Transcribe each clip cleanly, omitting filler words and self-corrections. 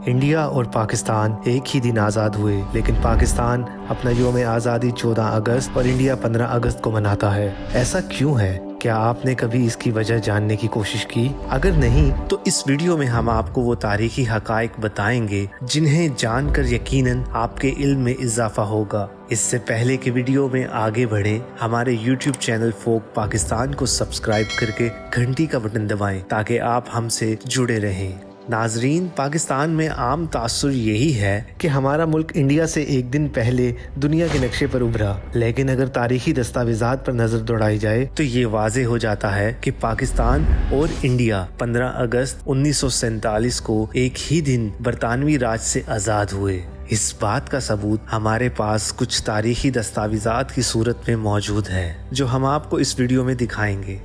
India और पाकिस्तान एक ही दिन आज़ाद हुए, लेकिन पाकिस्तान अपना यौम आज़ादी 14 अगस्त और इंडिया 15 अगस्त को मनाता है। ऐसा क्यों है? क्या आपने कभी इसकी वजह जानने की कोशिश की? अगर नहीं तो इस वीडियो में हम आपको वो तारीखी हकाइक बताएंगे जिन्हें जानकर यकीनन आपके इल्म में इजाफा होगा। इससे पहले कि वीडियो में आगे बढ़े, हमारे YouTube चैनल फोक पाकिस्तान को सब्सक्राइब करके घंटी का बटन दबाएं ताकि आप हमसे जुड़े रहें। नाजरीन, पाकिस्तान में आम तासुर यही है कि हमारा मुल्क इंडिया से एक दिन पहले दुनिया के नक्शे पर उभरा, लेकिन अगर तारीखी दस्तावेजात पर नजर दौड़ाई जाए तो ये वाज़े हो जाता है कि पाकिस्तान और इंडिया 15 अगस्त 1947 को एक ही दिन बरतानवी राज से आज़ाद हुए। इस बात का सबूत हमारे पास कुछ तारीखी दस्तावेजात की सूरत में मौजूद है, जो हम आपको इस वीडियो में दिखाएंगे।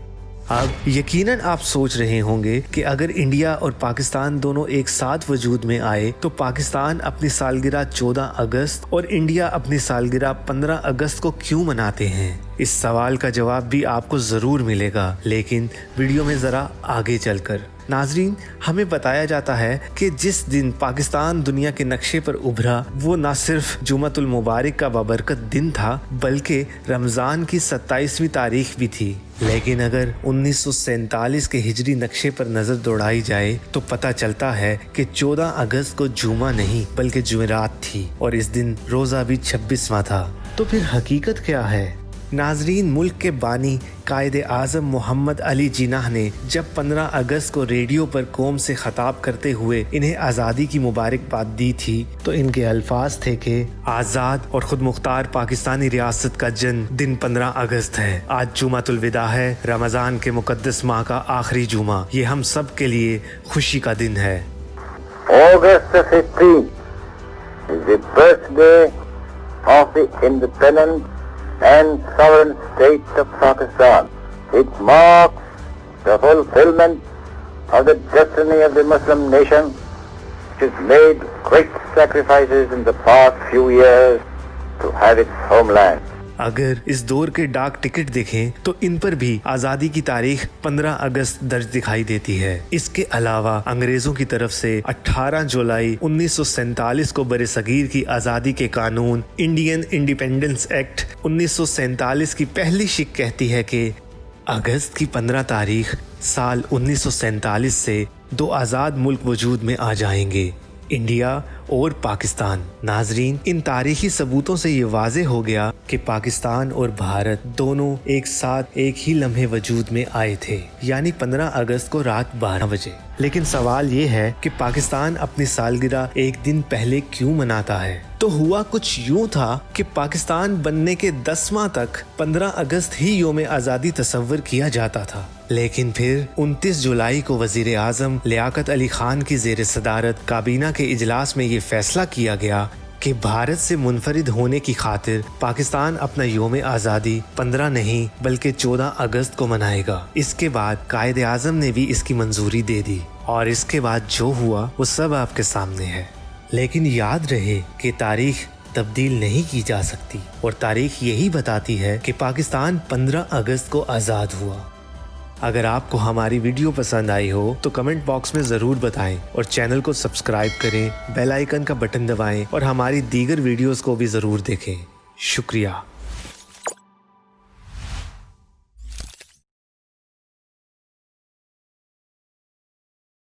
अब यकीनन आप सोच रहे होंगे कि अगर इंडिया और पाकिस्तान दोनों एक साथ वजूद में आए तो पाकिस्तान अपनी सालगिरह 14 अगस्त और इंडिया अपनी सालगिरह 15 अगस्त को क्यों मनाते हैं? इस सवाल का जवाब भी आपको ज़रूर मिलेगा, लेकिन वीडियो में ज़रा आगे चलकर। नाजरीन, हमें बताया जाता है कि जिस दिन पाकिस्तान दुनिया के नक्शे पर उभरा वो न सिर्फ जुमतुल मुबारक का बाबरकत दिन था, बल्कि रमज़ान की 27वीं तारीख भी थी। लेकिन अगर 1947 के हिजरी नक्शे पर नज़र दौड़ाई जाए तो पता चलता है कि 14 अगस्त को जुमा नहीं बल्कि जुमेरात थी और इस दिन रोज़ा भी 26वां था। तो फिर हकीकत क्या है? नाजरीन, मुल्क के बानी कायदे आज़म मोहम्मद अली जिन्नाह ने जब 15 अगस्त को रेडियो पर कौम से खिताब करते हुए इन्हें आज़ादी की मुबारकबाद दी थी तो इनके अल्फाज थे कि आज़ाद और खुद मुख्तार पाकिस्तानी रियासत का जन्म दिन 15 अगस्त है। आज जुमातुल विदा है, रमज़ान के मुकद्दस माह का आखिरी जुमा। ये हम सब के लिए खुशी का दिन है। August 15 is the birthday of the independent and sovereign state of Pakistan. It marks the fulfillment of the destiny of the Muslim nation, which has made great sacrifices in the past few years to have its homeland. अगर इस दौर के डाक ticket देखें तो इन पर भी आज़ादी की तारीख 15 अगस्त दर्ज दिखाई देती है। इसके अलावा अंग्रेजों की तरफ से 18 जुलाई 1947 को बरसगीर की आज़ादी के कानून इंडियन इंडिपेंडेंस एक्ट 1947 की पहली शिक कहती है कि अगस्त की 15 तारीख साल 1947 से दो आज़ाद मुल्क वजूद में आ जाएंगे, इंडिया और पाकिस्तान। नाजरीन, इन तारीखी सबूतों से ये वाज़े हो गया कि पाकिस्तान और भारत दोनों एक साथ एक ही लम्हे वजूद में आए थे, यानी 15 अगस्त को रात 12 बजे। लेकिन सवाल ये है कि पाकिस्तान अपनी सालगिरह एक दिन पहले क्यों मनाता है? तो हुआ कुछ यूं था कि पाकिस्तान बनने के 10वां तक 15 अगस्त ही यौम आज़ादी तस्वर किया जाता था, लेकिन फिर 29 जुलाई को वजीर आज़म लियाकत अली खान की ज़ेर सदारत काबीना के इजलास में ये फैसला किया गया कि भारत से मुनफरिद होने की खातिर पाकिस्तान अपना यौम आज़ादी 15 नहीं बल्कि 14 अगस्त को मनाएगा। इसके बाद कायदे आज़म ने भी इसकी मंजूरी दे दी और इसके बाद जो हुआ वो सब आपके सामने है। लेकिन याद रहे कि तारीख तब्दील नहीं की जा सकती और तारीख यही बताती है कि पाकिस्तान 15 अगस्त को आज़ाद हुआ। अगर आपको हमारी वीडियो पसंद आई हो तो कमेंट बॉक्स में ज़रूर बताएं और चैनल को सब्सक्राइब करें, बेल आइकन का बटन दबाएं और हमारी दीगर वीडियोस को भी ज़रूर देखें। शुक्रिया।